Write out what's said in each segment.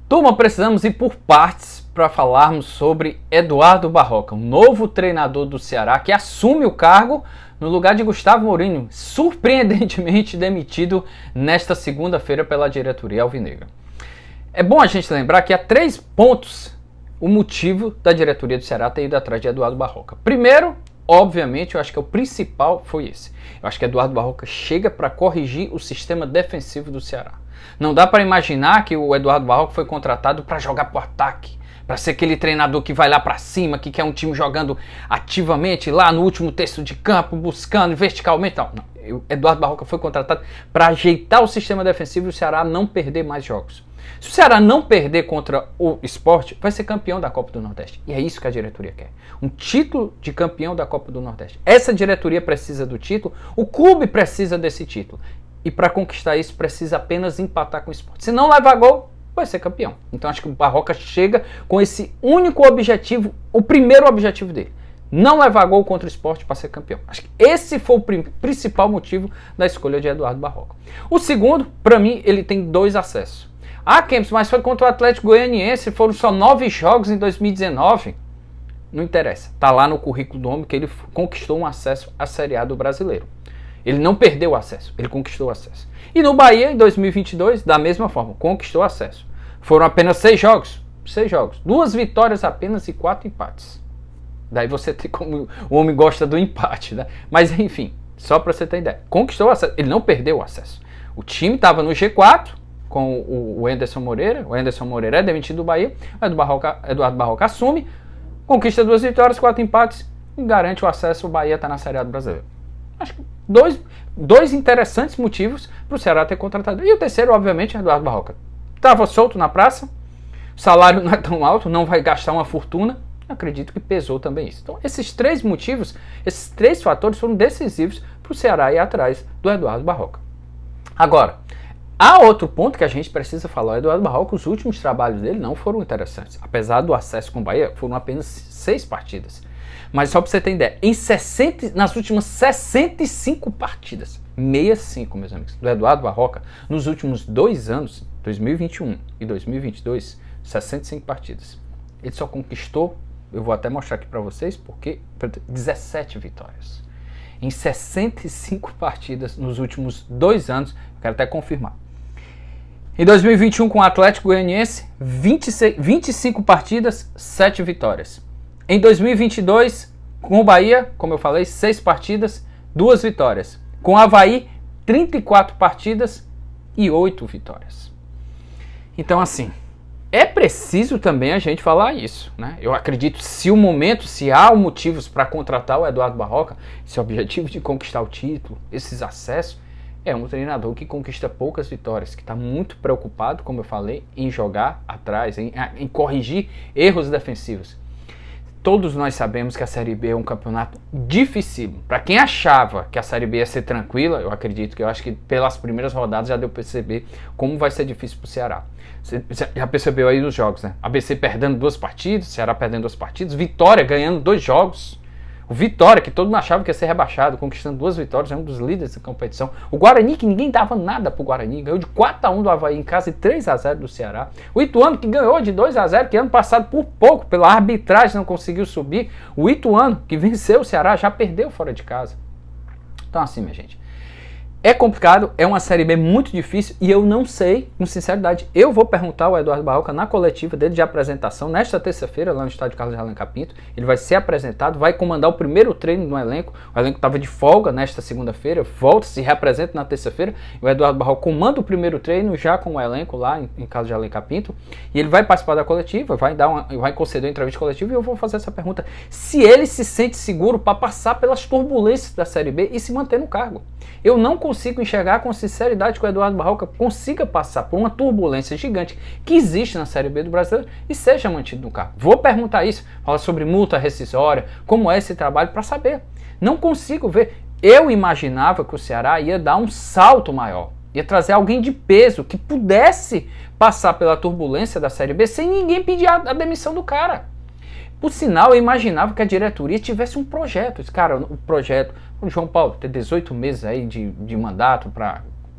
Turma, precisamos ir por partes para falarmos sobre Eduardo Barroca, um novo treinador do Ceará que assume o cargo no lugar de Gustavo Mourinho, surpreendentemente demitido nesta segunda-feira pela diretoria alvinegra. É bom a gente lembrar que há 3 pontos o motivo da diretoria do Ceará ter ido atrás de Eduardo Barroca. Primeiro, obviamente, eu acho que o principal foi esse. Eu acho que Eduardo Barroca chega para corrigir o sistema defensivo do Ceará. Não dá para imaginar que o Eduardo Barroca foi contratado para jogar pro ataque, para ser aquele treinador que vai lá para cima, que quer um time jogando ativamente lá no último terço de campo, buscando verticalmente. Não. Eduardo Barroca foi contratado para ajeitar o sistema defensivo e o Ceará não perder mais jogos. Se o Ceará não perder contra o Sport, vai ser campeão da Copa do Nordeste. E é isso que a diretoria quer. Um título de campeão da Copa do Nordeste. Essa diretoria precisa do título, o clube precisa desse título. E para conquistar isso, precisa apenas empatar com o Sport. Se não levar gol, vai ser campeão. Então acho que o Barroca chega com esse único objetivo, o primeiro objetivo dele. Não levar gol contra o Sport para ser campeão. Acho que esse foi o principal motivo da escolha de Eduardo Barroca. O segundo, para mim, ele tem 2 acessos. Kempis, mas foi contra o Atlético Goianiense, foram só 9 jogos em 2019. Não interessa, tá lá no currículo do homem que ele conquistou um acesso à Série A do Brasileiro. Ele não perdeu o acesso, ele conquistou o acesso. E no Bahia, em 2022, da mesma forma, conquistou o acesso. Foram apenas 6 jogos, 2 vitórias apenas e 4 empates. Daí você tem como o homem gosta do empate, né? Mas enfim, só para você ter ideia, conquistou o acesso, ele não perdeu o acesso. O time estava no G4, com o Anderson Moreira. O Anderson Moreira é demitido do Bahia. O Eduardo Barroca assume, conquista 2 vitórias, 4 empates e garante o acesso. O Bahia está na Série A do Brasileiro. Acho que dois interessantes motivos para o Ceará ter contratado. E o terceiro, obviamente, é Eduardo Barroca. Estava solto na praça, o salário não é tão alto, não vai gastar uma fortuna. Acredito que pesou também isso. Então, esses 3 motivos, esses 3 fatores foram decisivos para o Ceará ir atrás do Eduardo Barroca. Agora, há outro ponto que a gente precisa falar. O Eduardo Barroca, os últimos trabalhos dele não foram interessantes. Apesar do acesso com o Bahia, foram apenas 6 partidas. Mas só para você ter ideia, nas últimas 65 partidas, 65, meus amigos, do Eduardo Barroca, nos últimos 2 anos, 2021 e 2022, 65 partidas. Ele só conquistou, eu vou até mostrar aqui para vocês, porque 17 vitórias. Em 65 partidas nos últimos 2 anos, eu quero até confirmar. Em 2021 com o Atlético Goianiense, 25 partidas, 7 vitórias. Em 2022 com o Bahia, como eu falei, 6 partidas, 2 vitórias. Com o Avaí, 34 partidas e 8 vitórias. Então assim, é preciso também a gente falar isso, né? Eu acredito, se há motivos para contratar o Eduardo Barroca, esse objetivo de conquistar o título, esses acessos, é um treinador que conquista poucas vitórias, que está muito preocupado, como eu falei, em jogar atrás, em corrigir erros defensivos. Todos nós sabemos que a Série B é um campeonato dificílimo. Para quem achava que a Série B ia ser tranquila, eu acho que pelas primeiras rodadas já deu para perceber como vai ser difícil para o Ceará. Você já percebeu aí nos jogos, né? ABC perdendo 2 partidas, Ceará perdendo 2 partidas, Vitória ganhando 2 jogos. O Vitória, que todo mundo achava que ia ser rebaixado, conquistando 2 vitórias, é um dos líderes da competição. O Guarani, que ninguém dava nada pro Guarani, ganhou de 4-1 do Avaí em casa e 3-0 do Ceará. O Ituano, que ganhou de 2-0, que ano passado por pouco, pela arbitragem não conseguiu subir. O Ituano, que venceu o Ceará, já perdeu fora de casa. Então assim, minha gente, é complicado, é uma Série B muito difícil e eu não sei, com sinceridade, eu vou perguntar ao Eduardo Barroca na coletiva dele de apresentação, nesta terça-feira, lá no estádio Carlos de Alencar Pinto. Ele vai ser apresentado, vai comandar o primeiro treino no elenco. O elenco estava de folga nesta segunda-feira, volta, se representa na terça-feira. O Eduardo Barroca comanda o primeiro treino já com o elenco lá em Carlos de Alencar Pinto. E ele vai participar da coletiva, vai conceder uma entrevista coletiva e eu vou fazer essa pergunta. Se ele se sente seguro para passar pelas turbulências da Série B e se manter no cargo. Eu não consigo enxergar com sinceridade que o Eduardo Barroca consiga passar por uma turbulência gigante que existe na Série B do Brasileiro e seja mantido no cargo. Vou perguntar isso, falar sobre multa rescisória, como é esse trabalho, para saber. Não consigo ver. Eu imaginava que o Ceará ia dar um salto maior, ia trazer alguém de peso que pudesse passar pela turbulência da Série B sem ninguém pedir a demissão do cara. Por sinal, eu imaginava que a diretoria tivesse um projeto. Cara, o projeto... O João Paulo tem 18 meses aí de mandato,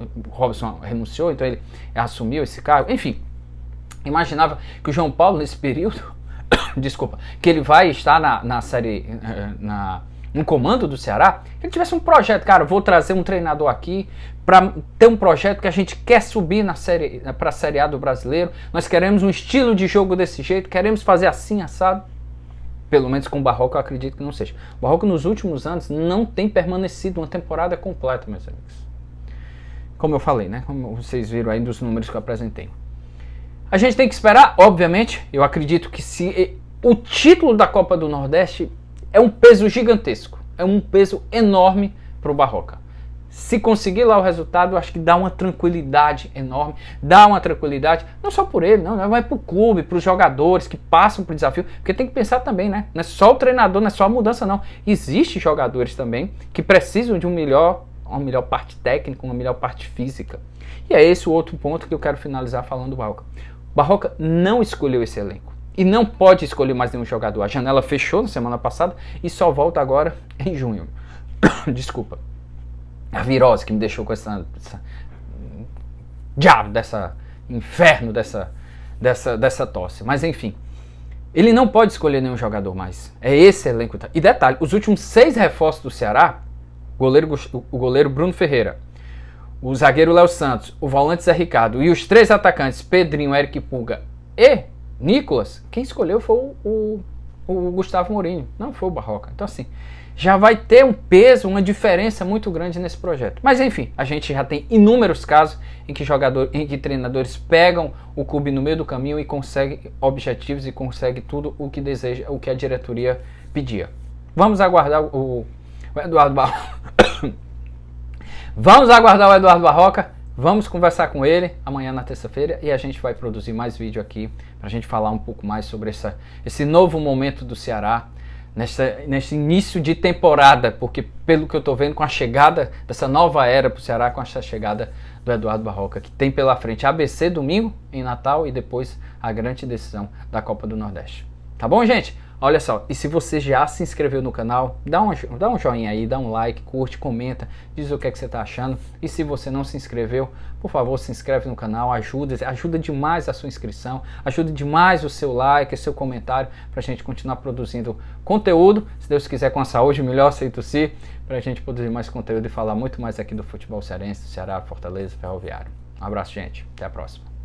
o Robson renunciou, então ele assumiu esse cargo. Enfim, imaginava que o João Paulo, nesse período, desculpa, que ele vai estar na série, no comando do Ceará, que ele tivesse um projeto, cara, vou trazer um treinador aqui para ter um projeto que a gente quer subir para a Série A do Brasileiro, nós queremos um estilo de jogo desse jeito, queremos fazer assim, assado. Pelo menos com o Barroca eu acredito que não seja. O Barroca nos últimos anos não tem permanecido uma temporada completa, meus amigos. Como eu falei, né? Como vocês viram aí dos números que eu apresentei. A gente tem que esperar, obviamente, eu acredito que se o título da Copa do Nordeste é um peso gigantesco, é um peso enorme para o Barroca. Se conseguir lá o resultado, eu acho que dá uma tranquilidade enorme, dá uma tranquilidade, não só por ele, não, vai para o clube, para os jogadores que passam por desafio, porque tem que pensar também, né? Não é só o treinador, não é só a mudança, não. Existem jogadores também que precisam de uma melhor parte técnica, uma melhor parte física. E é esse o outro ponto que eu quero finalizar falando do Barroca. O Barroca não escolheu esse elenco e não pode escolher mais nenhum jogador. A janela fechou na semana passada e só volta agora em junho. Desculpa. A virose que me deixou com essa diabo, dessa inferno, dessa tosse. Mas enfim, ele não pode escolher nenhum jogador mais. É esse elenco. E detalhe, os últimos 6 reforços do Ceará, o goleiro Bruno Ferreira, o zagueiro Léo Santos, o volante Zé Ricardo e os 3 atacantes, Pedrinho, Eric Pulga e Nicolas, quem escolheu foi o Gustavo Mourinho, não foi o Barroca. Então assim, já vai ter um peso, uma diferença muito grande nesse projeto. Mas enfim, a gente já tem inúmeros casos em que treinadores pegam o clube no meio do caminho e conseguem objetivos e conseguem tudo o que deseja, o que a diretoria pedia. Vamos aguardar o Eduardo Barroca. Vamos aguardar o Eduardo Barroca. Vamos conversar com ele amanhã na terça-feira e a gente vai produzir mais vídeo aqui para a gente falar um pouco mais sobre esse novo momento do Ceará, nesse início de temporada, porque pelo que eu estou vendo, com a chegada dessa nova era para o Ceará, com essa chegada do Eduardo Barroca, que tem pela frente ABC domingo em Natal e depois a grande decisão da Copa do Nordeste. Tá bom, gente? Olha só, e se você já se inscreveu no canal, dá um joinha aí, dá um like, curte, comenta, diz o que é que você está achando. E se você não se inscreveu, por favor, se inscreve no canal, ajuda demais a sua inscrição, ajuda demais o seu like, o seu comentário, para a gente continuar produzindo conteúdo, se Deus quiser com a saúde, melhor, sem tossir, para a gente produzir mais conteúdo e falar muito mais aqui do futebol cearense, do Ceará, Fortaleza, Ferroviário. Um abraço, gente. Até a próxima.